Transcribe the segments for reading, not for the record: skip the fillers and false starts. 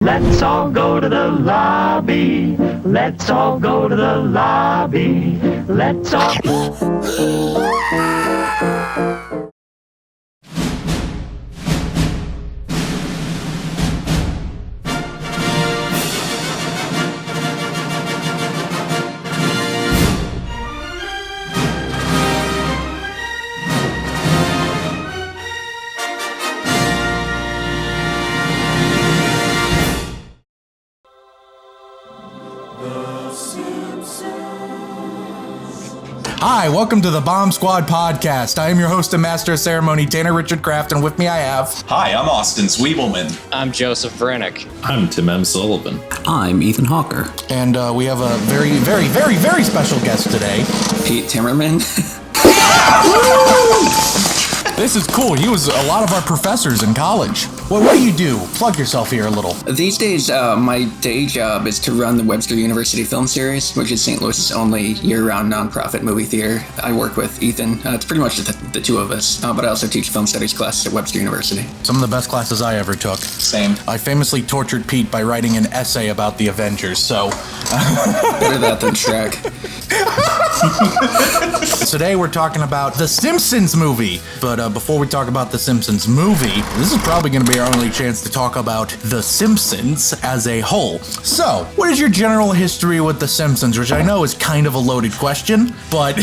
Let's all go to the lobby. Let's all go to the lobby. Let's all... Hi, welcome to the Bomb Squad podcast. I am your host and master of ceremony, Tanner Richard Kraft, and with me I have... Hi, I'm Austin Sweebelman. I'm Joseph Vrenick. I'm Tim M. Sullivan. I'm Ethan Hawker. And we have a very, very, very, very special guest today. Pete Timmermann. This is cool. He was a lot of our professors in college. Well, what do you do? Plug yourself here a little. These days, my day job is to run the Webster University Film Series, which is St. Louis's only year-round nonprofit movie theater. I work with Ethan. It's pretty much the two of us, but I also teach film studies classes at Webster University. Some of the best classes I ever took. Same. I famously tortured Pete by writing an essay about the Avengers, so... Better that than Shrek. Today we're talking about the Simpsons movie. But before we talk about the Simpsons movie, this is probably going to be our only chance to talk about the Simpsons as a whole. So, what is your general history with the Simpsons? Which I know is kind of a loaded question, but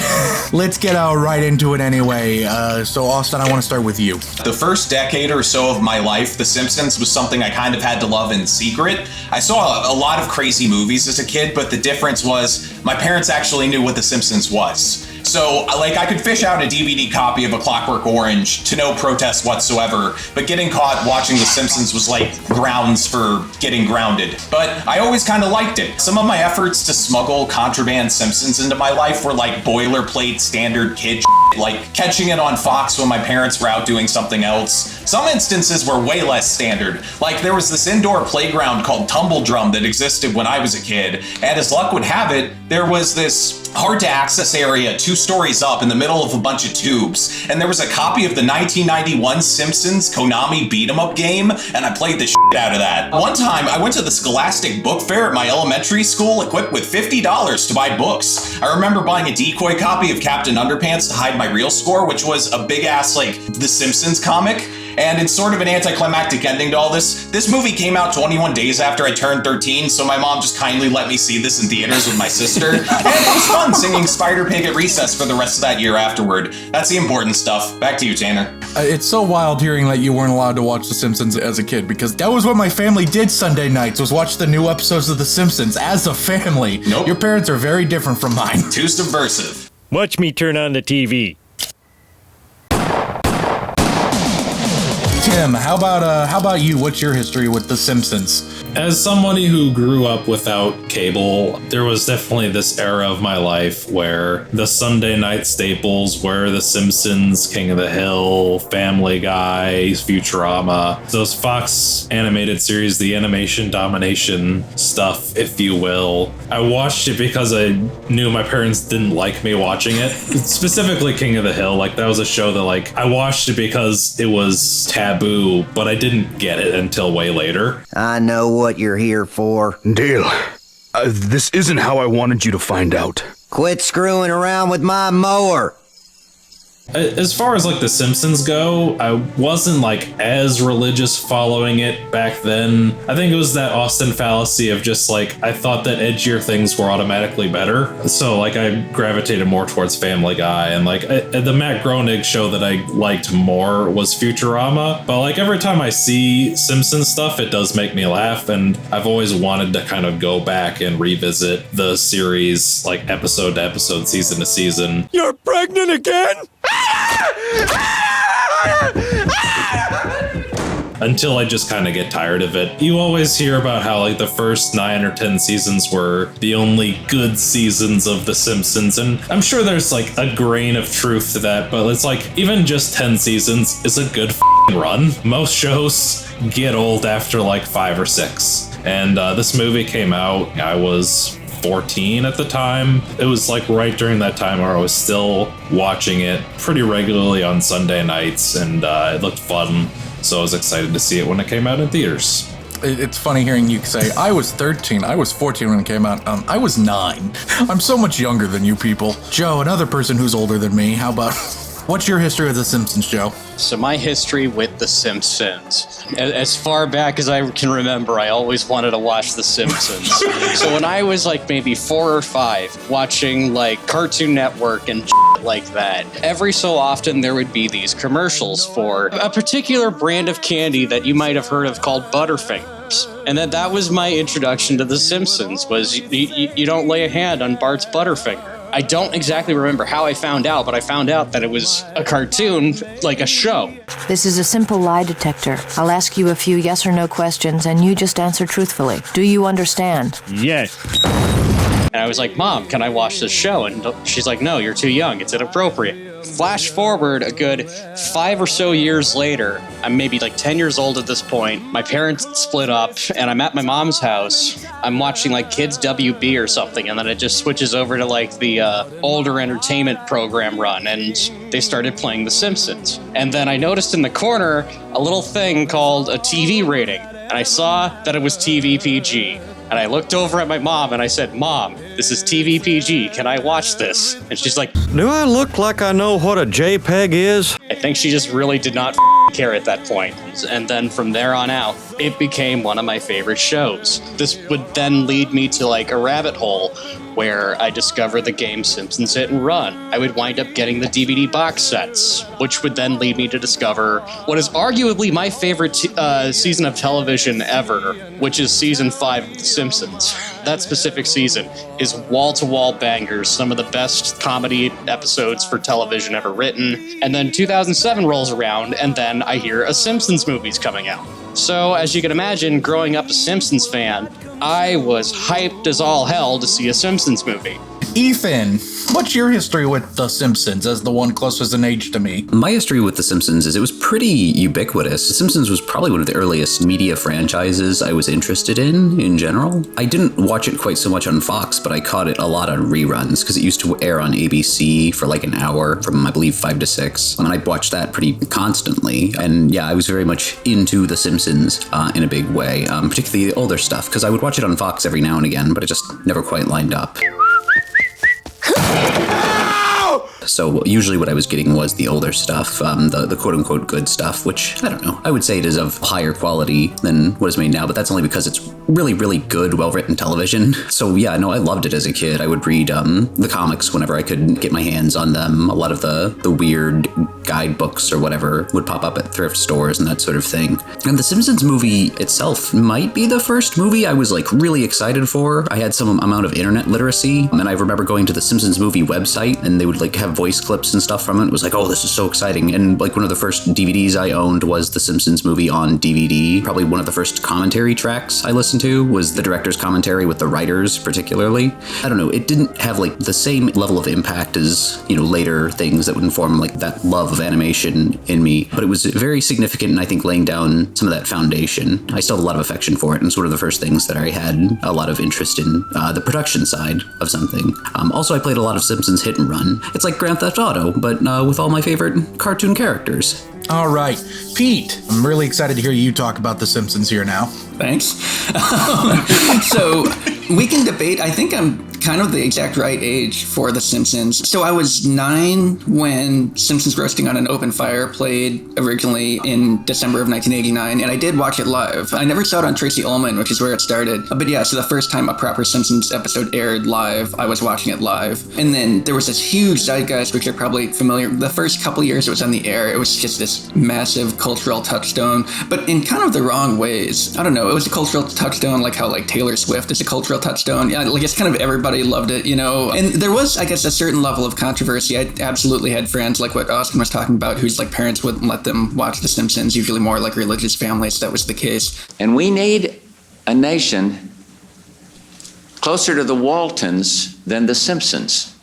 let's get right into it anyway. So Austin, I want to start with you. The first decade or so of my life, The Simpsons was something I kind of had to love in secret. I saw a lot of crazy movies as a kid, but the difference was my parents actually knew what The Simpsons was. So, I could fish out a DVD copy of A Clockwork Orange to no protest whatsoever, but getting caught watching The Simpsons was like grounds for getting grounded. But I always kind of liked it. Some of my efforts to smuggle contraband Simpsons into my life were like boilerplate standard kid shit, like catching it on Fox when my parents were out doing something else. Some instances were way less standard. Like there was this indoor playground called Tumble Drum that existed when I was a kid, and as luck would have it, there was this hard to access area 2 stories up in the middle of a bunch of tubes, and there was a copy of the 1991 Simpsons Konami beat-em-up game, and I played the shit out of that. One time, I went to the Scholastic Book Fair at my elementary school equipped with $50 to buy books. I remember buying a decoy copy of Captain Underpants to hide my real score, which was a big-ass, The Simpsons comic. And it's sort of an anticlimactic ending to all this. This movie came out 21 days after I turned 13, so my mom just kindly let me see this in theaters with my sister. And it was fun singing Spider Pig at recess for the rest of that year afterward. That's the important stuff. Back to you, Tanner. It's so wild hearing that you weren't allowed to watch The Simpsons as a kid, because that was what my family did Sunday nights, was watch the new episodes of The Simpsons as a family. Nope. Your parents are very different from mine. Too subversive. Watch me turn on the TV. Tim, how about you? What's your history with The Simpsons? As somebody who grew up without cable, there was definitely this era of my life where the Sunday night staples were The Simpsons, King of the Hill, Family Guy, Futurama, those Fox animated series, the animation domination stuff, if you will. I watched it because I knew my parents didn't like me watching it. Specifically King of the Hill, that was a show that I watched it because it was taboo, but I didn't get it until way later. I know what you're here for. Dale, this isn't how I wanted you to find out. Quit screwing around with my mower. As far as The Simpsons go, I wasn't as religious following it back then. I think it was that Austin fallacy of just I thought that edgier things were automatically better. So I gravitated more towards Family Guy, and the Matt Groening show that I liked more was Futurama. But every time I see Simpsons stuff, it does make me laugh, and I've always wanted to kind of go back and revisit the series episode to episode, season to season. You're pregnant again? Until I just kind of get tired of it. You always hear about how the first 9 or 10 seasons were the only good seasons of The Simpsons, and I'm sure there's a grain of truth to that, but it's even just 10 seasons is a good run. Most shows get old after 5 or 6, and this movie came out, I was 14 at the time. It was right during that time where I was still watching it pretty regularly on Sunday nights, and it looked fun, so I was excited to see it when it came out in theaters. It's funny hearing you say, I was 13, I was 14 when it came out. I was 9. I'm so much younger than you people. Joe, another person who's older than me, how about... What's your history with The Simpsons, Joe? So my history with The Simpsons, as far back as I can remember, I always wanted to watch The Simpsons. So when I was like maybe 4 or 5, watching like Cartoon Network and like that, every so often there would be these commercials for a particular brand of candy that you might have heard of called Butterfingers. And that was my introduction to The Simpsons, was you don't lay a hand on Bart's Butterfinger. I don't exactly remember how I found out, but I found out that it was a cartoon, like a show. This is a simple lie detector. I'll ask you a few yes or no questions, and you just answer truthfully. Do you understand? Yes. And I was like, Mom, can I watch this show? And she's like, no, you're too young. It's inappropriate. Flash forward a good 5 or so years later, I'm maybe like 10 years old at this point. My parents split up and I'm at my mom's house. I'm watching like Kids WB or something. And then it just switches over to like the older entertainment program run. And they started playing The Simpsons. And then I noticed in the corner a little thing called a TV rating. And I saw that it was TV PG. And I looked over at my mom and I said, Mom, this is TV PG. Can I watch this? And she's like, Do I look like I know what a JPEG is? I think she just really did not care at that point. And then from there on out, it became one of my favorite shows. This would then lead me to like a rabbit hole where I discovered the game Simpsons Hit and Run. I would wind up getting the DVD box sets, which would then lead me to discover what is arguably my favorite season of television ever, which is season 5 of The Simpsons. That specific season is wall-to-wall bangers, some of the best comedy episodes for television ever written. And then 2007 rolls around, and then I hear a Simpsons movie's coming out. So, as you can imagine, growing up a Simpsons fan, I was hyped as all hell to see a Simpsons movie. Ethan, what's your history with The Simpsons as the one closest in age to me? My history with The Simpsons is it was pretty ubiquitous. The Simpsons was probably one of the earliest media franchises I was interested in general. I didn't watch it quite so much on Fox, but I caught it a lot on reruns because it used to air on ABC for like an hour from, I believe, 5 to 6. And I'd watch that pretty constantly. And yeah, I was very much into The Simpsons in a big way, particularly the older stuff, because I would watch it on Fox every now and again, but it just never quite lined up. So usually what I was getting was the older stuff, the quote-unquote good stuff, which, I don't know, I would say it is of higher quality than what is made now, but that's only because it's really, really good, well-written television. So yeah, no, I loved it as a kid. I would read the comics whenever I could get my hands on them. A lot of the weird guidebooks or whatever would pop up at thrift stores and that sort of thing. And the Simpsons movie itself might be the first movie I was like really excited for. I had some amount of internet literacy, and I remember going to the Simpsons Movie website and they would like have voice clips and stuff from it. It was like, oh, this is so exciting. And like one of the first DVDs I owned was the Simpsons Movie on DVD. Probably one of the first commentary tracks I listened to was the director's commentary with the writers particularly. I don't know, it didn't have like the same level of impact as, you know, later things that would inform like that love of animation in me, but it was very significant and I think laying down some of that foundation. I still have a lot of affection for it, and it's one of the first things that I had a lot of interest in the production side of something. Also, I played a lot of Simpsons Hit and Run. It's like Grand Theft Auto, but with all my favorite cartoon characters. All right, Pete, I'm really excited to hear you talk about The Simpsons here now. Thanks. So we can debate. I think I'm kind of the exact right age for The Simpsons. So I was 9 when Simpsons Roasting on an Open Fire played originally in December of 1989, and I did watch it live. I never saw it on Tracy Ullman, which is where it started. But yeah, so the first time a proper Simpsons episode aired live, I was watching it live. And then there was this huge zeitgeist, which you're probably familiar with. The first couple years it was on the air, it was just this massive cultural touchstone, but in kind of the wrong ways. I don't know, it was a cultural touchstone like how like Taylor Swift is a cultural touchstone. Yeah, like it's kind of everybody loved it, you know. And there was, I guess, a certain level of controversy. I absolutely had friends like what Austin was talking about, whose like parents wouldn't let them watch The Simpsons, usually more like religious families. That was the case. And we need a nation closer to the Waltons than the Simpsons.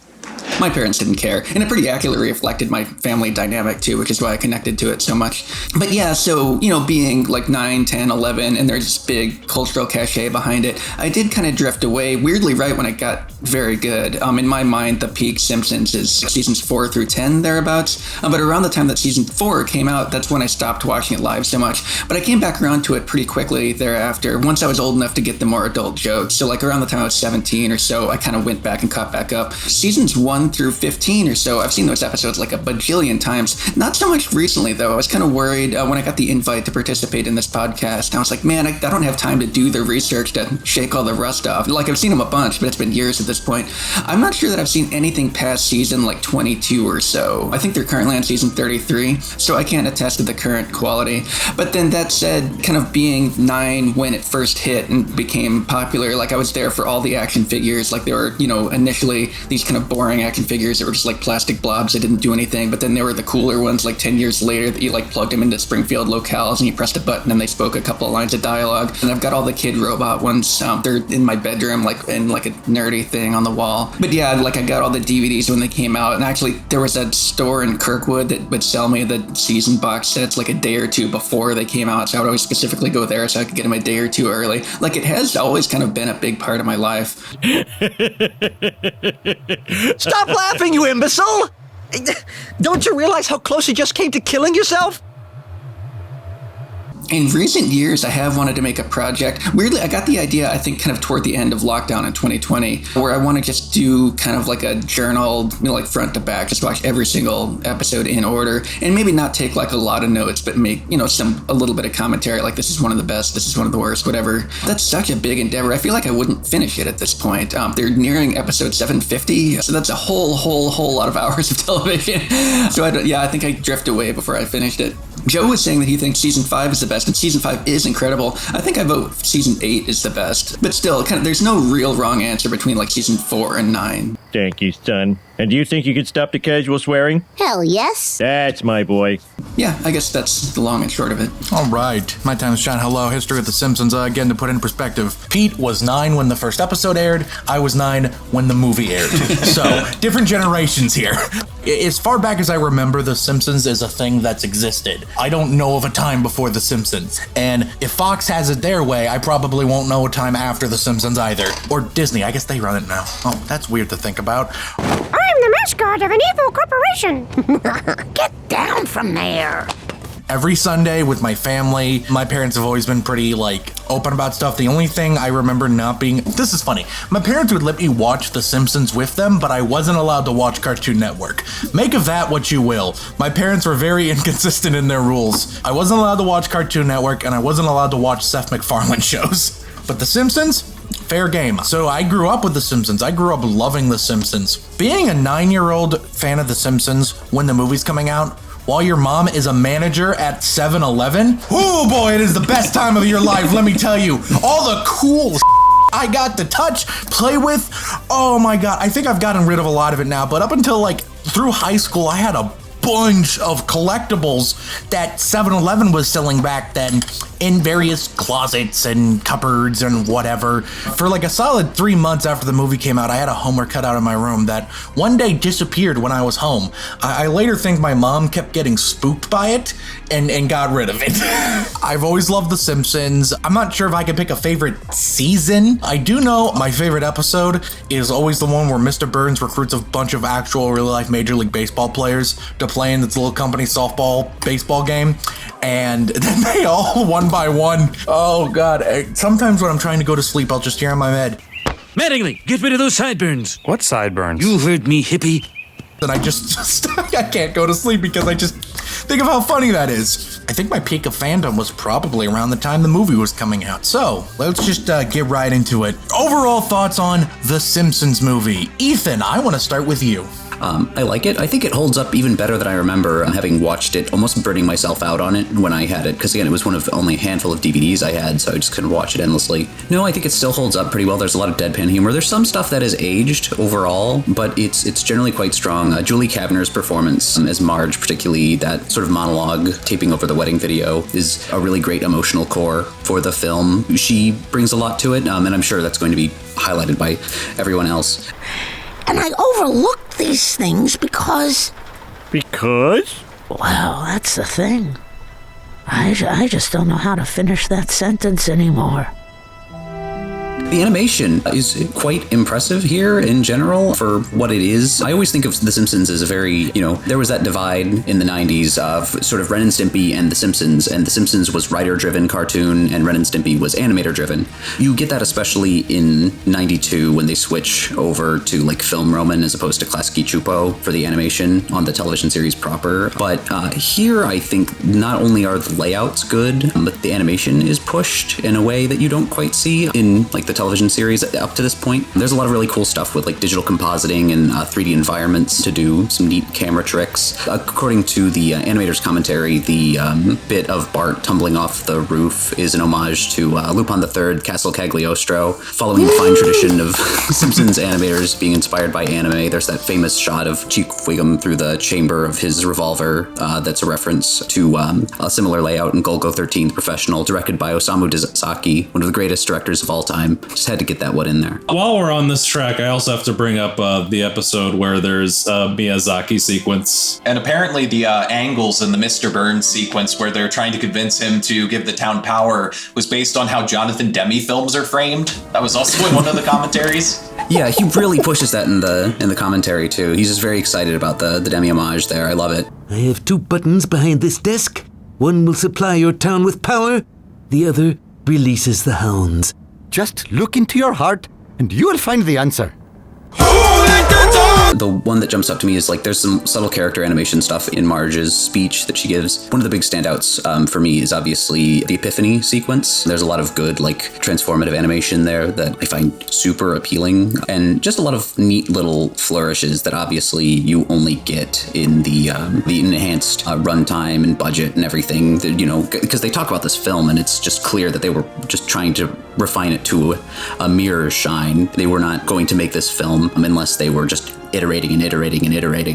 My parents didn't care, and it pretty accurately reflected my family dynamic too, which is why I connected to it so much. But yeah, so, being like 9, 10, 11, and there's this big cultural cachet behind it, I did kind of drift away, weirdly right when it got very good. In my mind, the peak Simpsons is seasons 4 through 10, thereabouts. But around the time that season 4 came out, that's when I stopped watching it live so much. But I came back around to it pretty quickly thereafter, once I was old enough to get the more adult jokes. So like around the time I was 17 or so, I kind of went back and caught back up. Seasons 1 through 15 or so, I've seen those episodes like a bajillion times. Not so much recently, though. I was kind of worried when I got the invite to participate in this podcast. I was like, man, I don't have time to do the research to shake all the rust off. Like, I've seen them a bunch, but it's been years at this point. I'm not sure that I've seen anything past season like 22 or so. I think they're currently on season 33, so I can't attest to the current quality. But then that said, kind of being 9 when it first hit and became popular, like I was there for all the action figures. Like they were, initially these kind of boring action figures that were just like plastic blobs that didn't do anything, but then there were the cooler ones like 10 years later that you like plugged them into Springfield locales and you pressed a button and they spoke a couple of lines of dialogue. And I've got all the kid robot ones. They're in my bedroom, like in like a nerdy thing on the wall. But yeah, like I got all the DVDs when they came out, and actually there was that store in Kirkwood that would sell me the season box sets like a day or two before they came out, so I would always specifically go there so I could get them a day or two early. Like it has always kind of been a big part of my life. Stop laughing, you imbecile! Don't you realize how close you just came to killing yourself? In recent years, I have wanted to make a project. Weirdly, I got the idea, I think, kind of toward the end of lockdown in 2020, where I want to just do kind of like a journal, like front to back, just watch every single episode in order, and maybe not take like a lot of notes, but make, a little bit of commentary, like this is one of the best, this is one of the worst, whatever. That's such a big endeavor. I feel like I wouldn't finish it at this point. They're nearing episode 750, so that's a whole lot of hours of television. So I think I drift away before I finished it. Joe was saying that he thinks season 5 is the best, and season 5 is incredible. I think I vote season 8 is the best. But still, there's no real wrong answer between like season 4 and 9. Thank you, son. And do you think you could stop the casual swearing? Hell yes. That's my boy. Yeah, I guess that's the long and short of it. All right. My time is Sean. Hello. History of The Simpsons. Again, to put in perspective, Pete was 9 when the first episode aired. I was 9 when the movie aired. So, different generations here. As far back as I remember, The Simpsons is a thing that's existed. I don't know of a time before The Simpsons. And if Fox has it their way, I probably won't know a time after The Simpsons either. Or Disney. I guess they run it now. Oh, that's weird to think about. I'm the mascot of an evil corporation. Get down from there. Every Sunday with my family, my parents have always been pretty, open about stuff. The only thing I remember not being... This is funny. My parents would let me watch The Simpsons with them, but I wasn't allowed to watch Cartoon Network. Make of that what you will. My parents were very inconsistent in their rules. I wasn't allowed to watch Cartoon Network, and I wasn't allowed to watch Seth MacFarlane shows. But The Simpsons? Fair game. So I grew up with The Simpsons. I grew up loving The Simpsons. Being a 9-year-old fan of The Simpsons when the movie's coming out, while your mom is a manager at 7-Eleven, oh boy, it is the best time of your life, let me tell you. All the cool I got to touch, play with, oh my god, I think I've gotten rid of a lot of it now, but up until through high school, I had a bunch of collectibles that 7-Eleven was selling back then in various closets and cupboards and whatever. For a solid 3 months after the movie came out, I had a Homer cut out in my room that one day disappeared when I was home. I later think my mom kept getting spooked by it and got rid of it. I've always loved The Simpsons. I'm not sure if I could pick a favorite season. I do know my favorite episode is always the one where Mr. Burns recruits a bunch of actual real-life Major League Baseball players to play in this little company softball baseball game, and then they all one by one. Oh god, sometimes when I'm trying to go to sleep, I'll just hear in my head, Mattingly, get rid of those sideburns. What sideburns? You heard me, hippie. And I just I can't go to sleep because I just think of how funny that is. I think my peak of fandom was probably around the time the movie was coming out. So let's just get right into it. Overall thoughts on The Simpsons movie. Ethan, I want to start with you. I like it. I think it holds up even better than I remember, having watched it, almost burning myself out on it when I had it, because again, it was one of only a handful of DVDs I had, so I just couldn't watch it endlessly. No, I think it still holds up pretty well. There's a lot of deadpan humor. There's some stuff that is aged overall, but it's generally quite strong. Julie Kavner's performance as Marge, particularly that sort of monologue taping over the wedding video, is a really great emotional core for the film. She brings a lot to it, and I'm sure that's going to be highlighted by everyone else. And I overlooked these things because... Because? Well, that's the thing. I just don't know how to finish that sentence anymore. The animation is quite impressive here in general for what it is. I always think of The Simpsons as a very, there was that divide in the 90s of sort of Ren and Stimpy and The Simpsons was writer-driven cartoon and Ren and Stimpy was animator-driven. You get that especially in 92 when they switch over to like Film Roman as opposed to Klasky Chupo for the animation on the television series proper. But here I think not only are the layouts good, but the animation is pushed in a way that you don't quite see in like the television series up to this point. There's a lot of really cool stuff with like digital compositing and 3D environments to do some neat camera tricks. According to the animator's commentary, the bit of Bart tumbling off the roof is an homage to Lupin III, Castle Cagliostro, following the fine tradition of Simpsons animators being inspired by anime. There's that famous shot of Chief Wiggum through the chamber of his revolver that's a reference to a similar layout in Golgo 13, The Professional, directed by Osamu Dezaki, one of the greatest directors of all time. Just had to get that one in there. While we're on this track, I also have to bring up the episode where there's a Miyazaki sequence. And apparently the angles in the Mr. Burns sequence where they're trying to convince him to give the town power was based on how Jonathan Demme films are framed. That was also in one of the commentaries. Yeah, he really pushes that in the commentary too. He's just very excited about the Demme homage there. I love it. I have 2 buttons behind this desk. One will supply your town with power. The other releases the hounds. Just look into your heart, and you will find the answer. The one that jumps up to me is like there's some subtle character animation stuff in Marge's speech that she gives. One of the big standouts for me is obviously the Epiphany sequence. There's a lot of good like transformative animation there that I find super appealing, and just a lot of neat little flourishes that obviously you only get in the enhanced runtime and budget and everything. Because they talk about this film and it's just clear that they were just trying to refine it to a mirror shine. They were not going to make this film unless they were just iterating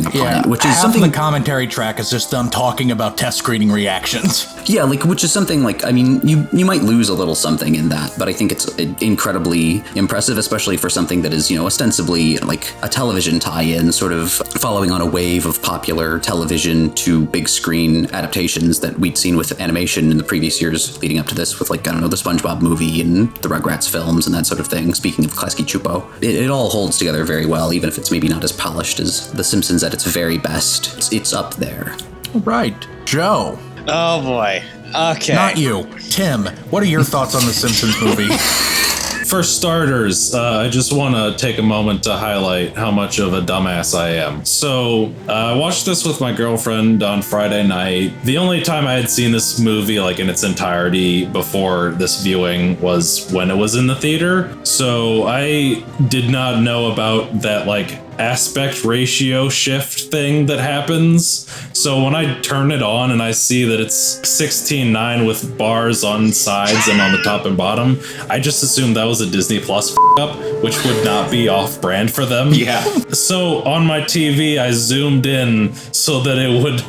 upon it, which is something. The commentary track is just them talking about test screening reactions. Yeah, which is something you might lose a little something in that, but I think it's incredibly impressive, especially for something that is ostensibly like a television tie-in, sort of following on a wave of popular television to big screen adaptations that we'd seen with animation in the previous years leading up to this, with the SpongeBob movie and the Rugrats films and that sort of thing. Speaking of Klasky Chupo, it all holds together very well, even if it's maybe not as polished as The Simpsons at its very best. It's up there. Right. Joe. Oh boy. Okay. Not you. Tim, what are your thoughts on The Simpsons movie? For starters, I just want to take a moment to highlight how much of a dumbass I am. So, I watched this with my girlfriend on Friday night. The only time I had seen this movie in its entirety before this viewing was when it was in the theater. So, I did not know about that aspect ratio shift thing that happens. So when I turn it on and I see that it's 16:9 with bars on sides and on the top and bottom, I just assumed that was a Disney Plus up, which would not be off-brand for them. Yeah. So on my TV, I zoomed in so that it would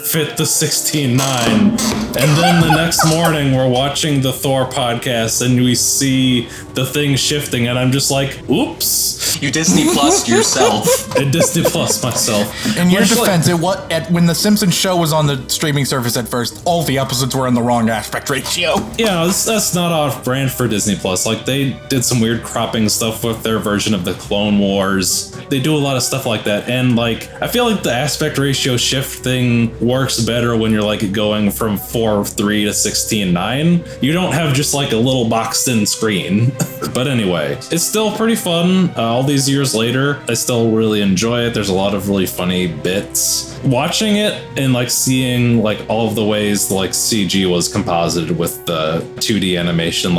fit the 16:9, and then the next morning we're watching the Thor podcast and we see the thing shifting and I'm just like, oops. You Disney Plus yourself. I Disney Plus myself. In your defense, when the Simpsons show was on the streaming service at first, all the episodes were in the wrong aspect ratio. Yeah, that's not off brand for Disney Plus. They did some weird cropping stuff with their version of the Clone Wars. They do a lot of stuff like that, and I feel like the aspect ratio shift thing works better when you're going from 4:3 to 16:9. You don't have just a little boxed in screen. But anyway, it's still pretty fun. All these years later, I still really enjoy it. There's a lot of really funny bits. Watching it and seeing all of the ways CG was composited with the 2D animation,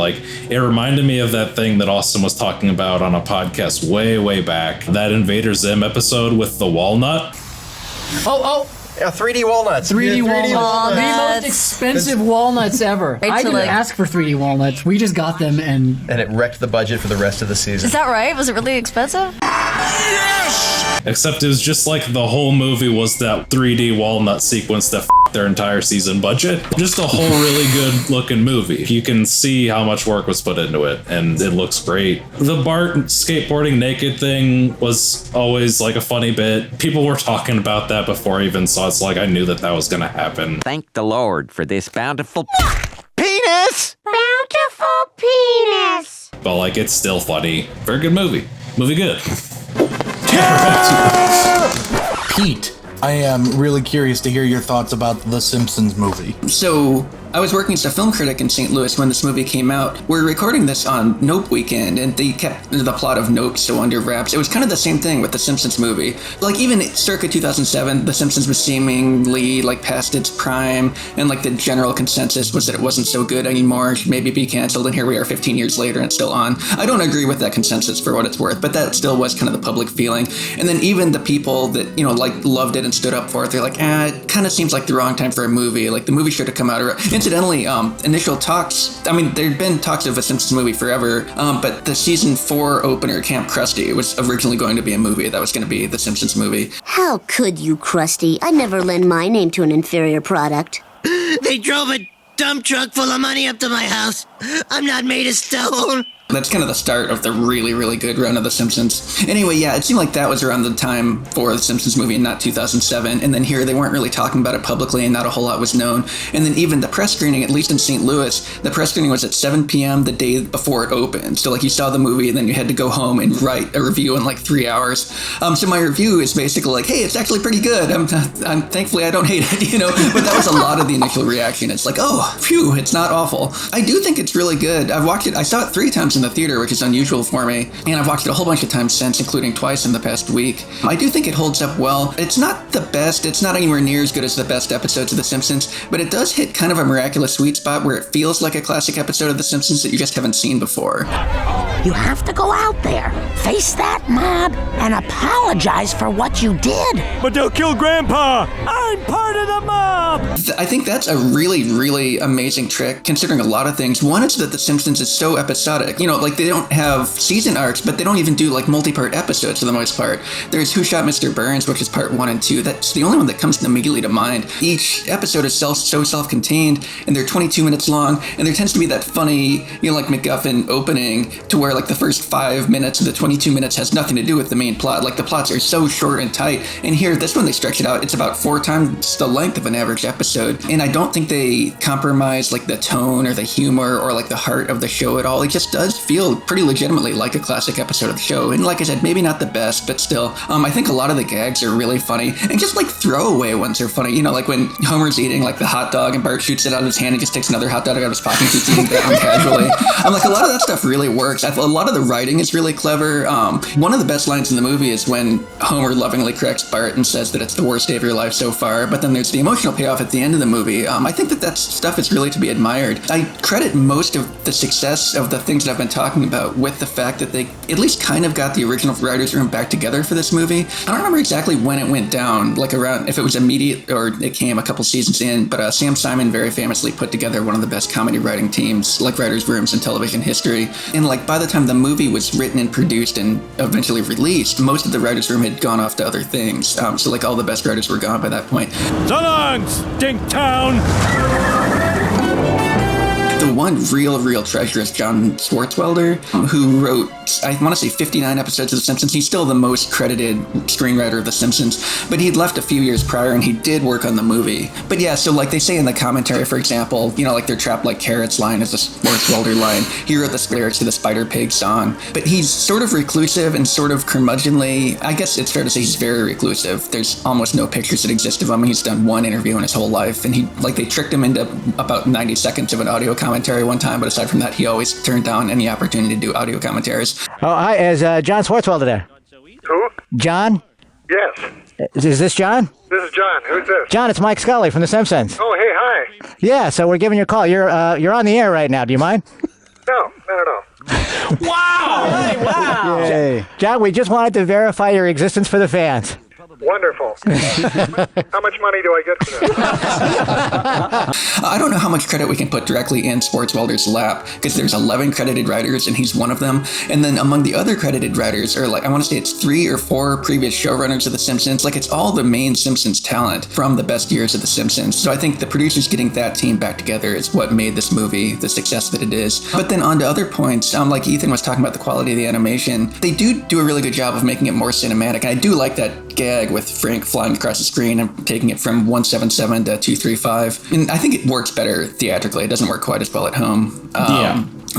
it reminded me of that thing that Austin was talking about on a podcast way back, that Invader Zim episode with the walnut. Yeah, 3D walnuts. 3D walnuts. The most expensive walnuts ever. I didn't ask for 3D walnuts. We just got them and it wrecked the budget for the rest of the season. Is that right? Was it really expensive? Except it was just the whole movie was that 3D walnut sequence that their entire season budget. Just a whole really good looking movie. You can see how much work was put into it, and it looks great. The Bart skateboarding naked thing was always like a funny bit. People were talking about that before I even saw it, so like I knew that was going to happen. Thank the Lord for this bountiful penis! Bountiful penis! But like, it's still funny. Very good movie. Movie good. Pete, I am really curious to hear your thoughts about the Simpsons movie. So, I was working as a film critic in St. Louis when this movie came out. We're recording this on Nope weekend, and they kept the plot of Nope so under wraps. It was kind of the same thing with the Simpsons movie. Like, even circa 2007, the Simpsons was seemingly, like, past its prime, and, like, the general consensus was that it wasn't so good anymore, it should maybe be canceled, and here we are 15 years later, and it's still on. I don't agree with that consensus for what it's worth, but that still was kind of the public feeling. And then even the people that, you know, like, loved it and stood up for it, they're like, it kind of seems like the wrong time for a movie. Like, the movie should have come out around. Incidentally, initial talks, I mean, there'd been talks of a Simpsons movie forever, but the season 4 opener, Camp Krusty, was originally going to be a movie that was going to be the Simpsons movie. How could you, Krusty? I never lend my name to an inferior product. They drove a dump truck full of money up to my house. I'm not made of stone. That's kind of the start of the really, really good run of The Simpsons. Anyway, yeah, it seemed like that was around the time for The Simpsons movie and not 2007. And then here, they weren't really talking about it publicly and not a whole lot was known. And then even the press screening, at least in St. Louis, the press screening was at 7 p.m. the day before it opened. So, like, you saw the movie and then you had to go home and write a review in, like, 3 hours. So my review is basically like, hey, it's actually pretty good. I'm thankfully, I don't hate it, you know? But that was a lot of the initial reaction. It's like, oh, phew, it's not awful. I do think it's really good. I've watched it, I saw it 3 times in the theater, which is unusual for me, and I've watched it a whole bunch of times since, including twice in the past week. I do think it holds up well. It's not the best, it's not anywhere near as good as the best episodes of The Simpsons, but it does hit kind of a miraculous sweet spot where it feels like a classic episode of The Simpsons that you just haven't seen before. You have to go out there, face that mob, and apologize for what you did. But they'll kill Grandpa! I'm part of the mob! I think that's a really, really amazing trick, considering a lot of things. One is that The Simpsons is so episodic. You know, like, they don't have season arcs, but they don't even do, like, multi-part episodes for the most part. There's Who Shot Mr. Burns, which is part 1 and 2. That's the only one that comes immediately to mind. Each episode is so self-contained, and they're 22 minutes long, and there tends to be that funny, you know, like, MacGuffin opening to where, like, the first 5 minutes of the 22 minutes has nothing to do with the main plot. Like, the plots are so short and tight, and here, this one, they stretch it out. It's about 4 times the length of an average episode, and I don't think they compromise, like, the tone or the humor or, like, the heart of the show at all. It just does feel pretty legitimately like a classic episode of the show. And like I said, maybe not the best, but still, I think a lot of the gags are really funny, and just like throwaway ones are funny. You know, like when Homer's eating like the hot dog and Bart shoots it out of his hand and just takes another hot dog out of his pocket and keeps eating that one casually. Like, a lot of that stuff really works. A lot of the writing is really clever. One of the best lines in the movie is when Homer lovingly corrects Bart and says that it's the worst day of your life so far, but then there's the emotional payoff at the end of the movie. I think that stuff is really to be admired. I credit most of the success of the things that I've been talking about with the fact that they at least kind of got the original writers' room back together for this movie. I don't remember exactly when it went down, like around, if it was immediate or it came a couple seasons in, but Sam Simon very famously put together one of the best comedy writing teams, like writers' rooms in television history. And like by the time the movie was written and produced and eventually released, most of the writers' room had gone off to other things. So like all the best writers were gone by that point. So long, Stink Town! The one real treasure is John Swartzwelder, who wrote, I want to say 59 episodes of The Simpsons. He's still the most credited screenwriter of The Simpsons, but he'd left a few years prior and he did work on the movie. But yeah, so like they say in the commentary, for example, you know, like they're trapped like carrots line is a Swartzwelder line. He wrote the lyrics to the Spider Pig song, but he's sort of reclusive and sort of curmudgeonly. I guess it's fair to say he's very reclusive. There's almost no pictures that exist of him. He's done one interview in his whole life, and they tricked him into about 90 seconds of an audio commentary one time, but aside from that, he always turned down any opportunity to do audio commentaries. Oh, hi, is John Swartzwelder there? Who? John? Yes. Is this John? This is John. Who's this? John, it's Mike Scully from The Simpsons. Oh, hey, hi. Yeah, so we're giving you a call. You're on the air right now. Do you mind? No, not at all. Wow! Wow! Yay. John, we just wanted to verify your existence for the fans. Wonderful. How much money do I get for that? I don't know how much credit we can put directly in Swartzwelder's lap, because there's 11 credited writers and he's one of them. And then among the other credited writers are, like, I want to say it's 3 or 4 previous showrunners of The Simpsons. Like, it's all the main Simpsons talent from the best years of The Simpsons. So I think the producers getting that team back together is what made this movie the success that it is. But then on to other points, like Ethan was talking about the quality of the animation, they do a really good job of making it more cinematic. And I do like that gag with Frank flying across the screen and taking it from 177 to 235. And I think it works better theatrically. It doesn't work quite as well at home.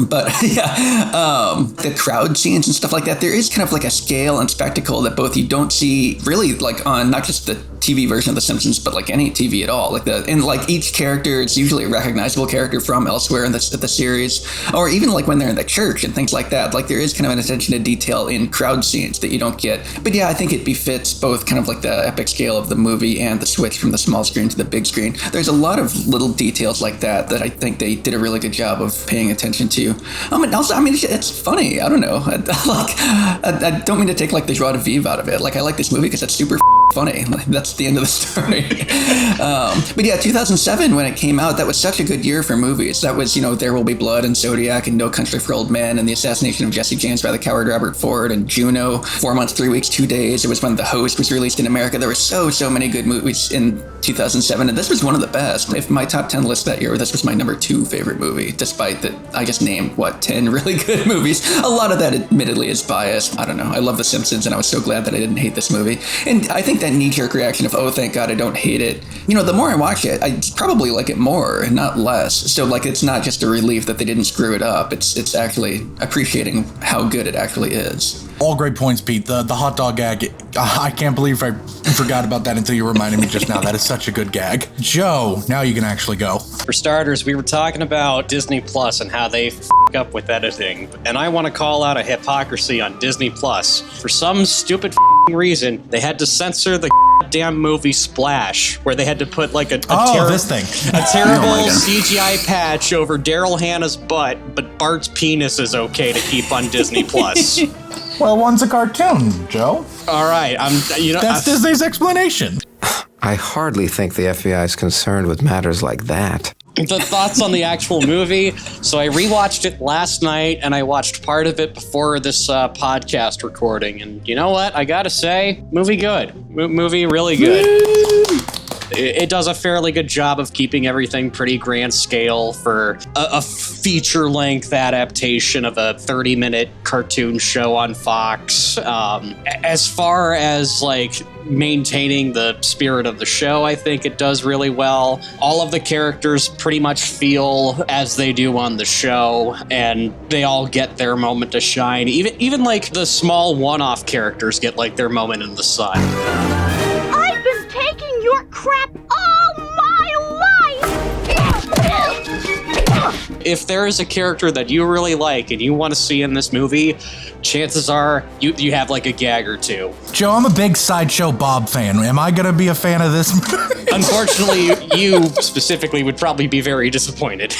But the crowd scenes and stuff like that, there is kind of like a scale and spectacle that both you don't see really, like, on not just the TV version of The Simpsons, but like any TV at all. Like each character is usually a recognizable character from elsewhere in the series, or even like when they're in the church and things like that. Like there is kind of an attention to detail in crowd scenes that you don't get. But yeah, I think it befits both kind of like the epic scale of the movie and the switch from the small screen to the big screen. There's a lot of little details like that I think they did a really good job of paying attention to. And also, it's funny. I don't know. I don't mean to take like the joie de vivre out of it. Like I like this movie because it's super funny. Like, that's the end of the story. But yeah, 2007 when it came out, that was such a good year for movies. That was, There Will Be Blood and Zodiac and No Country for Old Men and The Assassination of Jesse James by the Coward Robert Ford and Juno, 4 months, 3 weeks, 2 days. It was when The Host was released in America. There were so many good movies in 2007, and this was one of the best. If my top 10 list that year, this was my number 2 favorite movie, despite that I just named, 10 really good movies. A lot of that admittedly is biased. I don't know. I love The Simpsons, and I was so glad that I didn't hate this movie. And I think that knee-jerk reaction of, oh, thank God I don't hate it. The more I watch it, I probably like it more and not less. So, like, it's not just a relief that they didn't screw it up. It's actually appreciating how good it actually is. All great points, Pete. The hot dog gag, I can't believe I forgot about that until you reminded me just now. That is such a good gag. Joe, now you can actually go. For starters, we were talking about Disney Plus and how they up with editing. And I want to call out a hypocrisy on Disney Plus. For some stupid reason, they had to censor the damn movie Splash, where they had to put like a terrible CGI patch over Daryl Hannah's butt, but Bart's penis is okay to keep on Disney Plus. Well, one's a cartoon, Joe. All right, that's Disney's explanation. I hardly think the FBI is concerned with matters like that. The thoughts on the actual movie. So I rewatched it last night, and I watched part of it before this podcast recording. And you know what? I gotta say, movie good. Movie really good. It does a fairly good job of keeping everything pretty grand scale for a feature-length adaptation of a 30-minute cartoon show on Fox. As far as, like, maintaining the spirit of the show, I think it does really well. All of the characters pretty much feel as they do on the show, and they all get their moment to shine. Even like the small one-off characters get like their moment in the sun. I've been taking your crap all my life! If there is a character that you really like and you want to see in this movie, chances are you have like a gag or two. Joe, I'm a big Sideshow Bob fan. Am I going to be a fan of this? Unfortunately, you specifically would probably be very disappointed.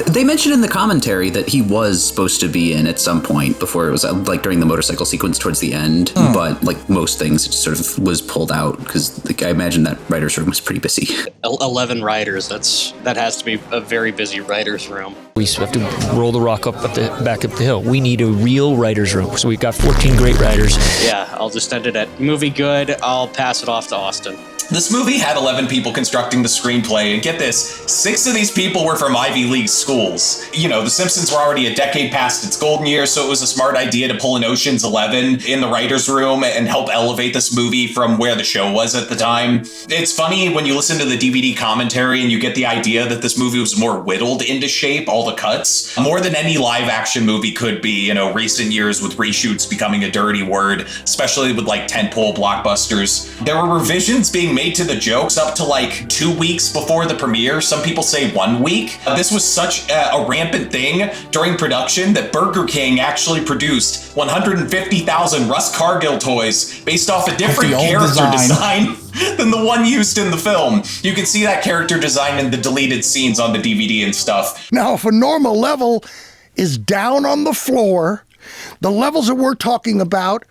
They mentioned in the commentary that he was supposed to be in at some point before it was like during the motorcycle sequence towards the end, but like most things, it sort of was pulled out because I imagine that writer's room was pretty busy. 11 writers, that has to be a very busy writer's room. We have to roll the rock back up the hill. We need a real writer's room. So we've got 14 great writers. Yeah, I'll just end it at movie good. I'll pass it off to Austin. This movie had 11 people constructing the screenplay, and get this, 6 of these people were from Ivy League schools. The Simpsons were already a decade past its golden years, so it was a smart idea to pull an Ocean's 11 in the writer's room and help elevate this movie from where the show was at the time. It's funny when you listen to the DVD commentary and you get the idea that this movie was more whittled into shape, all the cuts, more than any live-action movie could be, recent years with reshoots becoming a dirty word, especially with like tentpole blockbusters. There were revisions being made to the jokes up to like 2 weeks before the premiere. Some people say 1 week. This was such a rampant thing during production that Burger King actually produced 150,000 Russ Cargill toys based off a different character design than the one used in the film. You can see that character design in the deleted scenes on the DVD and stuff. Now, if a normal level is down on the floor. The levels that we're talking about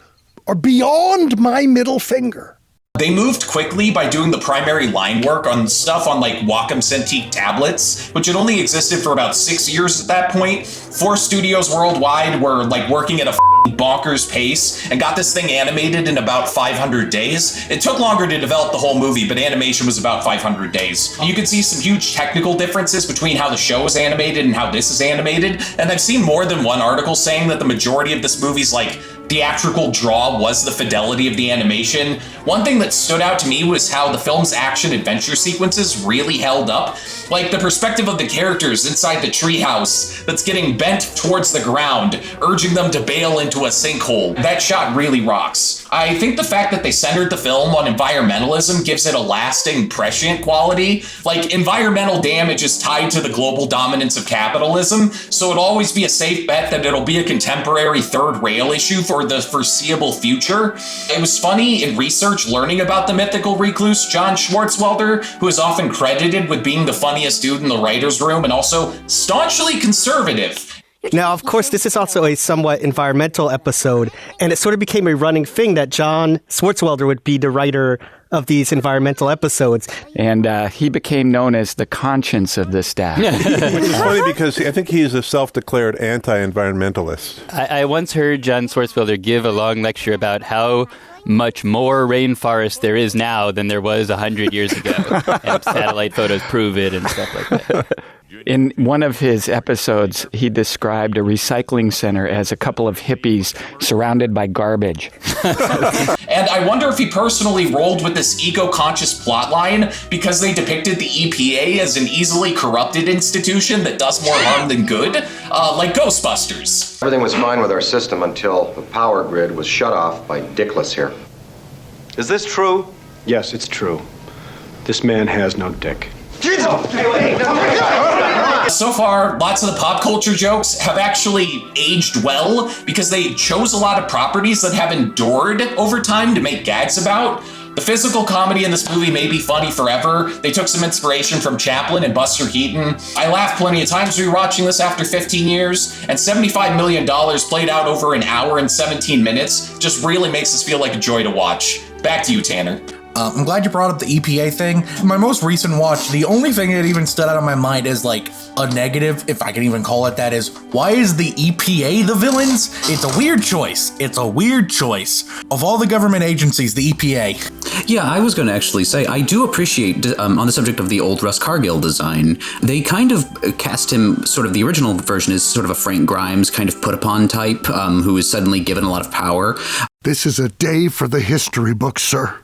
are beyond my middle finger. They moved quickly by doing the primary line work on stuff on like Wacom Cintiq tablets, which had only existed for about 6 years at that point. 4 studios worldwide were like working at a bonkers pace and got this thing animated in about 500 days. It took longer to develop the whole movie, but animation was about 500 days. You can see some huge technical differences between how the show is animated and how this is animated. And I've seen more than one article saying that the majority of this movie's like theatrical draw was the fidelity of the animation. One thing that stood out to me was how the film's action adventure sequences really held up. Like the perspective of the characters inside the treehouse that's getting bent towards the ground, urging them to bail into a sinkhole. That shot really rocks. I think the fact that they centered the film on environmentalism gives it a lasting, prescient quality. Like environmental damage is tied to the global dominance of capitalism, so it'll always be a safe bet that it'll be a contemporary third rail issue for the foreseeable future. It was funny in research learning about the mythical recluse John Swartzwelder, who is often credited with being the funniest dude in the writer's room and also staunchly conservative. Now, of course, this is also a somewhat environmental episode, and it sort of became a running thing that John Swartzwelder would be the writer of these environmental episodes. And he became known as the conscience of the staff. Which is funny because I think he's a self-declared anti-environmentalist. I once heard John Swartzwelder give a long lecture about how much more rainforest there is now than there was 100 years ago. And satellite photos prove it and stuff like that. In one of his episodes, he described a recycling center as a couple of hippies surrounded by garbage. And I wonder if he personally rolled with this eco-conscious plotline because they depicted the EPA as an easily corrupted institution that does more harm than good, like Ghostbusters. Everything was fine with our system until the power grid was shut off by Dickless here. Is this true? Yes, it's true. This man has no dick. So far, lots of the pop culture jokes have actually aged well because they chose a lot of properties that have endured over time to make gags about. The physical comedy in this movie may be funny forever. They took some inspiration from Chaplin and Buster Keaton. I laughed plenty of times rewatching this after 15 years, and $75 million played out over an hour and 17 minutes just really makes us feel like a joy to watch. Back to you, Tanner. I'm glad you brought up the EPA thing. My most recent watch, the only thing that even stood out in my mind is like a negative, if I can even call it that, is why is the EPA the villains? It's a weird choice. It's a weird choice. Of all the government agencies, the EPA. Yeah, I was going to actually say, I do appreciate, on the subject of the old Russ Cargill design, they kind of cast him, sort of the original version is sort of a Frank Grimes kind of put upon type, who is suddenly given a lot of power. This is a day for the history books, sir.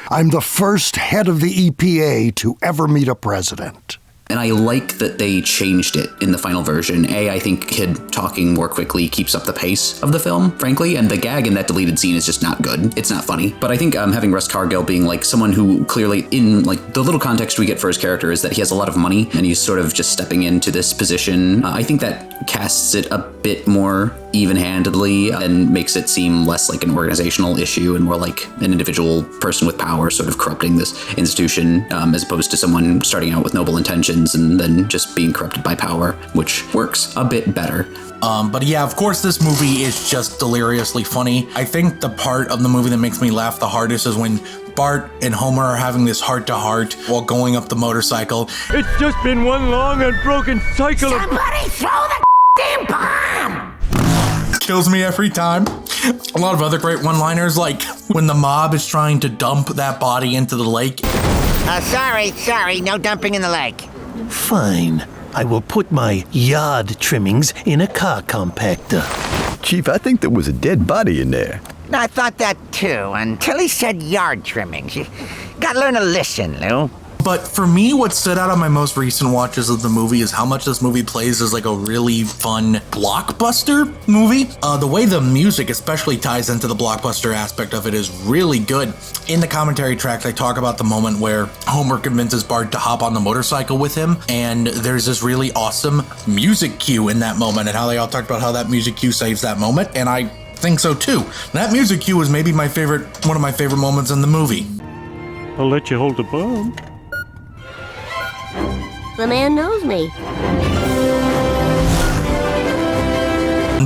I'm the first head of the EPA to ever meet a president. And I like that they changed it in the final version. I think Kid talking more quickly keeps up the pace of the film, frankly, and the gag in that deleted scene is just not good. It's not funny. But I think having Russ Cargill being like someone who clearly, in like the little context we get for his character is that he has a lot of money and he's sort of just stepping into this position. I think that casts it a bit more even-handedly and makes it seem less like an organizational issue and more like an individual person with power sort of corrupting this institution, as opposed to someone starting out with noble intentions and then just being corrupted by power, which works a bit better. But yeah, of course, this movie is just deliriously funny. I think the part of the movie that makes me laugh the hardest is when Bart and Homer are having this heart-to-heart while going up the motorcycle. It's just been one long and broken cycle of... Somebody throw the damn bomb! Kills me every time. A lot of other great one-liners, like when the mob is trying to dump that body into the lake. Sorry, no dumping in the lake. Fine. I will put my yard trimmings in a car compactor. Chief, I think there was a dead body in there. I thought that too, until he said yard trimmings. You gotta learn to listen, Lou. But for me, what stood out on my most recent watches of the movie is how much this movie plays as like a really fun blockbuster movie. The way the music especially ties into the blockbuster aspect of it is really good. In the commentary tracks, I talk about the moment where Homer convinces Bart to hop on the motorcycle with him, and there's this really awesome music cue in that moment, and how they all talked about how that music cue saves that moment, and I think so too. That music cue was maybe one of my favorite moments in the movie. I'll let you hold the bomb. The man knows me.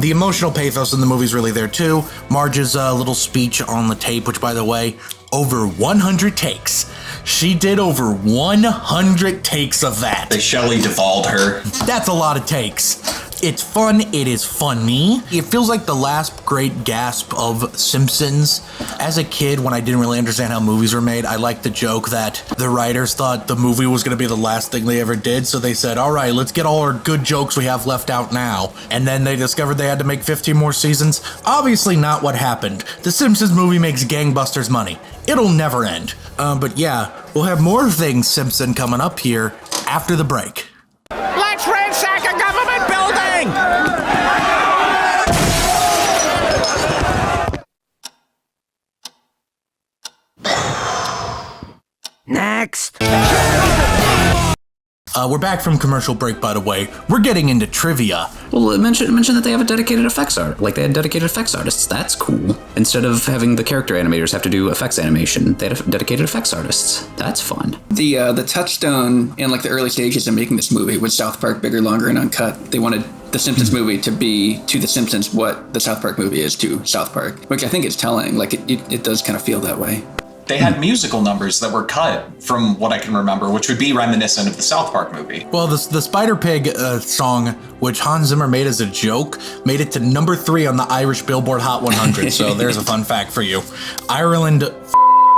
The emotional pathos in the movie is really there too. Marge's little speech on the tape, which by the way, over 100 takes. She did over 100 takes of that. They Shelley Duvalled her. That's a lot of takes. It's fun. It is funny. It feels like the last great gasp of Simpsons. As a kid, when I didn't really understand how movies were made, I liked the joke that the writers thought the movie was going to be the last thing they ever did. So they said, all right, let's get all our good jokes we have left out now. And then they discovered they had to make 15 more seasons. Obviously not what happened. The Simpsons movie makes gangbusters money. It'll never end. But yeah, we'll have more things Simpson coming up here after the break. Let's ransack a government building! Next. We're back from commercial break, by the way. We're getting into trivia. Well, mention that they have a dedicated effects art. Like, they had dedicated effects artists. That's cool. Instead of having the character animators have to do effects animation, they had dedicated effects artists. That's fun. The touchstone in like the early stages of making this movie was South Park Bigger, Longer, and Uncut. They wanted the Simpsons movie to be to the Simpsons what the South Park movie is to South Park, which I think is telling. Like, it does kind of feel that way. They had musical numbers that were cut from what I can remember, which would be reminiscent of the South Park movie. Well, the Spider Pig song, which Hans Zimmer made as a joke, made it to number 3 on the Irish Billboard Hot 100. So there's a fun fact for you. Ireland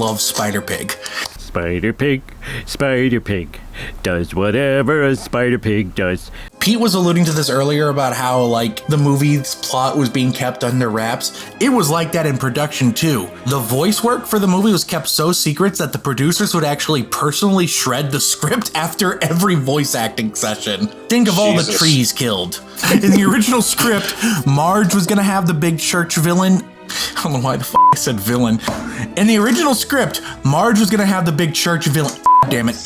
loves Spider Pig. Spider Pig does whatever a Spider Pig does. Pete was alluding to this earlier about how, like, the movie's plot was being kept under wraps. It was like that in production, too. The voice work for the movie was kept so secret that the producers would actually personally shred the script after every voice acting session. Think of all the trees killed. In the original script, Marge was gonna have the big church villain. I don't know why the I said villain. In the original script, Marge was gonna have the big church villain. Damn it.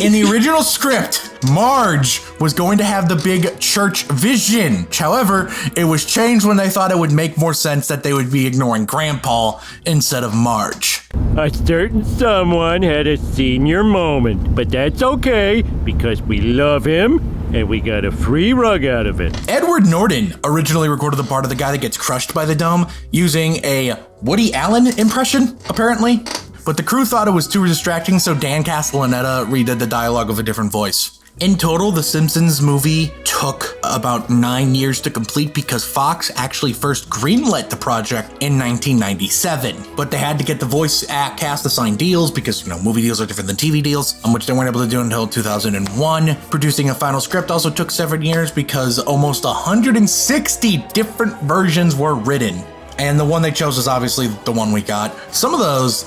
In the original script, Marge was going to have the big church vision. However, it was changed when they thought it would make more sense that they would be ignoring Grandpa instead of Marge. A certain someone had a senior moment, but that's okay because we love him and we got a free rug out of it. Edward Norton originally recorded the part of the guy that gets crushed by the dome using a Woody Allen impression, apparently. But the crew thought it was too distracting, so Dan Castellaneta redid the dialogue of a different voice. In total, the Simpsons movie took about 9 years to complete because Fox actually first greenlit the project in 1997. But they had to get the voice cast to sign deals because, you know, movie deals are different than TV deals, which they weren't able to do until 2001. Producing a final script also took 7 years because almost 160 different versions were written. And the one they chose is obviously the one we got. Some of those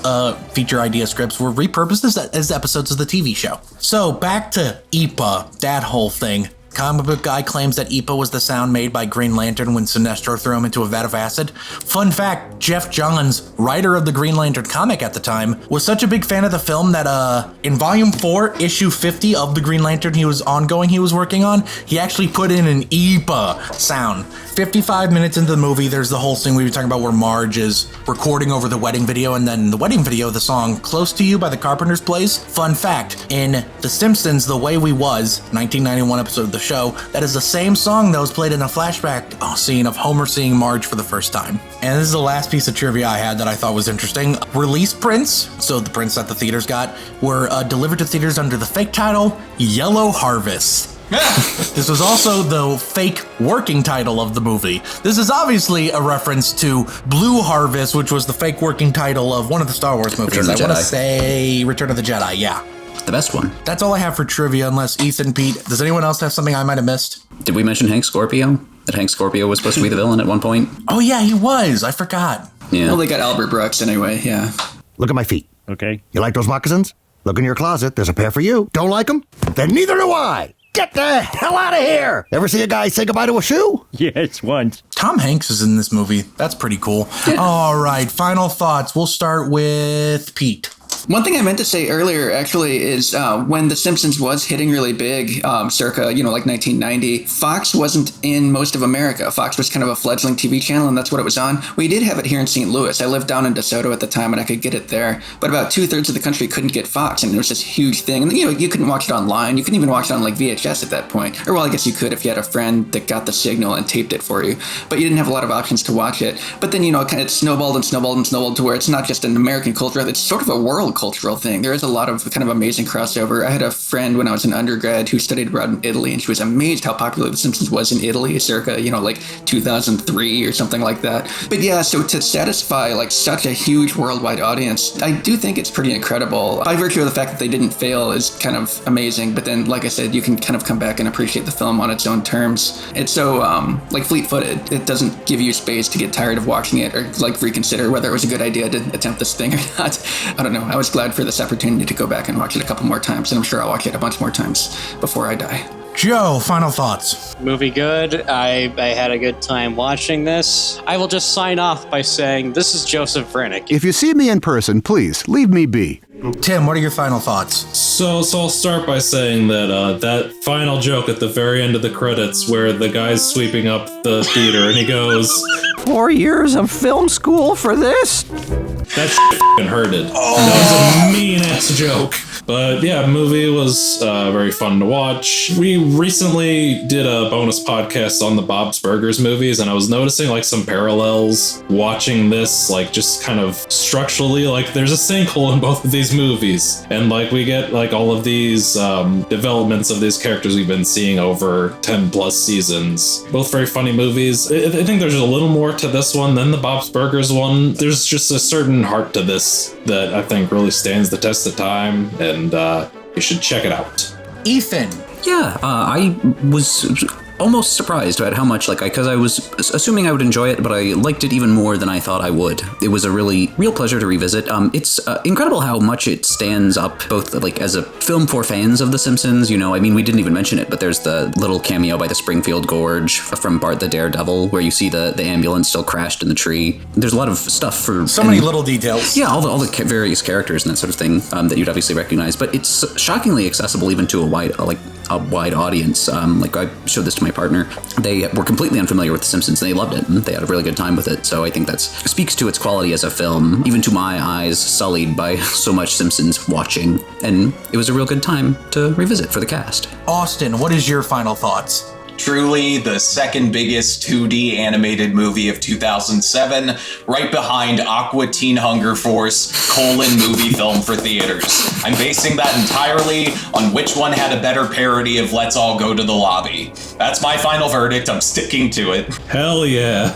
feature idea scripts were repurposed as episodes of the TV show. So back to Ipa, that whole thing. Comic book guy claims that Ipa was the sound made by Green Lantern when Sinestro threw him into a vat of acid. Fun fact, Jeff Johns, writer of the Green Lantern comic at the time, was such a big fan of the film that in Volume 4, Issue 50 of the Green Lantern he was working on, he actually put in an Ipa sound. 55 minutes into the movie, there's the whole thing we were talking about where Marge is recording over the wedding video, and then in the wedding video, the song Close to You by the Carpenters plays. Fun fact, in The Simpsons, The Way We Was, 1991 episode of the show, that is the same song that was played in a flashback scene of Homer seeing Marge for the first time. And this is the last piece of trivia I had that I thought was interesting. Release prints, so the prints that the theaters got, were delivered to theaters under the fake title Yellow Harvest. This was also the fake working title of the movie. This is obviously a reference to Blue Harvest, which was the fake working title of one of the Star Wars movies. I want to say Return of the Jedi, yeah. The best one. That's all I have for trivia, unless Ethan, Pete, does anyone else have something I might have missed? Did we mention Hank Scorpio? That Hank Scorpio was supposed to be the villain at one point? Oh yeah, he was. I forgot. Yeah. Well, they got Albert Brooks anyway, yeah. Look at my feet. Okay. You like those moccasins? Look in your closet. There's a pair for you. Don't like them? Then neither do I. Get the hell out of here! Ever see a guy say goodbye to a shoe? Yes, once. Tom Hanks is in this movie. That's pretty cool. All right, final thoughts. We'll start with Pete. One thing I meant to say earlier, actually, is when The Simpsons was hitting really big, circa, like 1990, Fox wasn't in most of America. Fox was kind of a fledgling TV channel, and that's what it was on. We did have it here in St. Louis. I lived down in DeSoto at the time, and I could get it there. But about 2/3 of the country couldn't get Fox, and it was this huge thing. And, you couldn't watch it online. You couldn't even watch it on, like, VHS at that point. Or, well, I guess you could if you had a friend that got the signal and taped it for you. But you didn't have a lot of options to watch it. But then, it snowballed and snowballed and snowballed to where it's not just an American culture, it's sort of a world cultural thing. There is a lot of kind of amazing crossover. I had a friend when I was an undergrad who studied abroad in Italy, and she was amazed how popular The Simpsons was in Italy circa, like 2003 or something like that. But yeah, so to satisfy like such a huge worldwide audience, I do think it's pretty incredible. By virtue of the fact that they didn't fail is kind of amazing. But then, like I said, you can kind of come back and appreciate the film on its own terms. It's so like fleet-footed. It doesn't give you space to get tired of watching it or like reconsider whether it was a good idea to attempt this thing or not. I don't know. I was glad for this opportunity to go back and watch it a couple more times, and I'm sure I'll watch it a bunch more times before I die. Joe, final thoughts. Movie good. I had a good time watching this. I will just sign off by saying this is Joseph Vrinick. If you see me in person, please leave me be. Tim, what are your final thoughts? So I'll start by saying that that final joke at the very end of the credits where the guy's sweeping up the theater and he goes, 4 years of film school for this? That f***ing hurted. Oh. That was a mean-ass joke. But yeah, movie was very fun to watch. We recently did a bonus podcast on the Bob's Burgers movies, and I was noticing like some parallels watching this, like just kind of structurally, like there's a sinkhole in both of these movies. And like we get like all of these developments of these characters we've been seeing over 10 plus seasons. Both very funny movies. I think there's a little more to this one than the Bob's Burgers one. There's just a certain heart to this that I think really stands the test of time, and you should check it out. Ethan. Yeah, I was almost surprised at how much, because I was assuming I would enjoy it, but I liked it even more than I thought I would. It was a real pleasure to revisit. It's incredible how much it stands up, both as a film for fans of The Simpsons. We didn't even mention it, but there's the little cameo by the Springfield Gorge from Bart the Daredevil, where you see the ambulance still crashed in the tree. There's a lot of stuff for so many little details. Yeah, all the various characters and that sort of thing that you'd obviously recognize, but it's shockingly accessible even to a wide audience. I showed this to my partner. They were completely unfamiliar with The Simpsons and they loved it, and they had a really good time with it. So I think that speaks to its quality as a film, even to my eyes sullied by so much Simpsons watching. And it was a real good time to revisit for the cast. Austin, what is your final thoughts? Truly the second biggest 2D animated movie of 2007, right behind Aqua Teen Hunger Force, movie film for theaters. I'm basing that entirely on which one had a better parody of Let's All Go to the Lobby. That's my final verdict. I'm sticking to it. Hell yeah.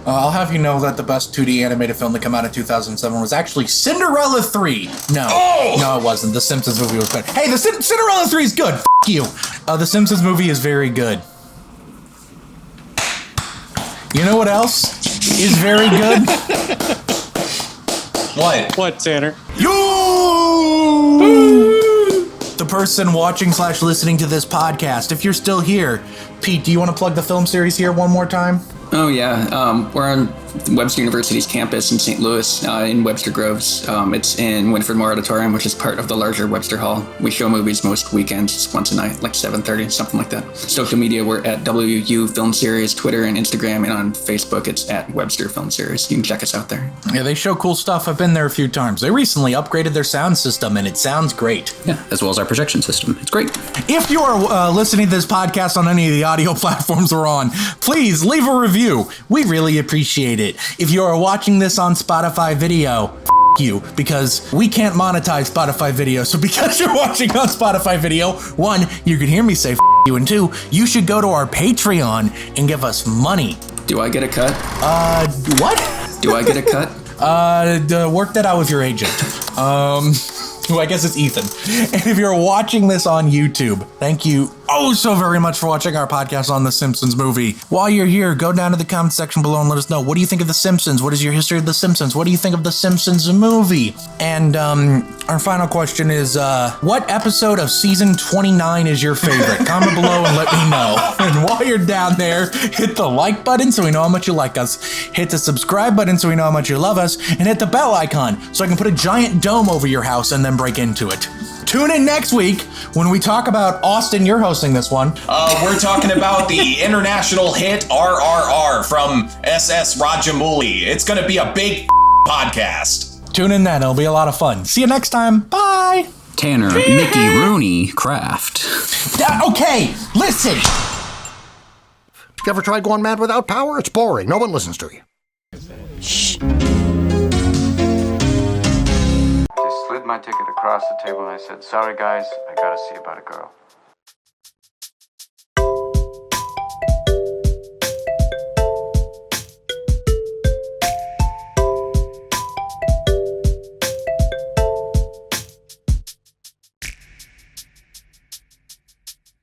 I'll have you know that the best 2D animated film to come out in 2007 was actually Cinderella 3. No, it wasn't. The Simpsons movie was good. Hey, the Cinderella 3 is good. F*** you. The Simpsons movie is very good. You know what else is very good? What, Tanner? You! The person watching / listening to this podcast, if you're still here, Pete, do you want to plug the film series here one more time? Oh, yeah. We're on Webster University's campus in St. Louis, in Webster Groves. It's in Winford Moore Auditorium, which is part of the larger Webster Hall. We show movies most weekends, once a night, like 7:30, something like that. Social media, we're at WU Film Series, Twitter and Instagram, and on Facebook, it's at Webster Film Series. You can check us out there. Yeah, they show cool stuff. I've been there a few times. They recently upgraded their sound system, and it sounds great. Yeah, as well as our projection system. It's great. If you are listening to this podcast on any of the audio platforms we're on, please leave a review. We really appreciate it. If you are watching this on Spotify video, you, because we can't monetize Spotify video. So because you're watching on Spotify video, 1, you can hear me say you, and 2, you should go to our Patreon and give us money. Do I get a cut? What? Do I get a cut? Work that out with your agent. Who I guess it's Ethan. And if you're watching this on YouTube, thank you oh so very much for watching our podcast on The Simpsons Movie. While you're here, go down to the comment section below and let us know, what do you think of The Simpsons? What is your history of The Simpsons? What do you think of The Simpsons Movie? And our final question is, what episode of season 29 is your favorite? Comment below and let me know. And while you're down there, hit the like button so we know how much you like us. Hit the subscribe button so we know how much you love us. And hit the bell icon so I can put a giant dome over your house and then break into it. Tune in next week when we talk about Austin. You're hosting this one. We're talking about the international hit RRR from SS Rajamouli. It's going to be a big podcast. Tune in then. It'll be a lot of fun. See you next time. Bye. Tanner, Mickey, Rooney, Kraft. Okay, listen. You ever tried going mad without power? It's boring. No one listens to you. Shh. Slid my ticket across the table and I said, sorry guys, I gotta see about a girl.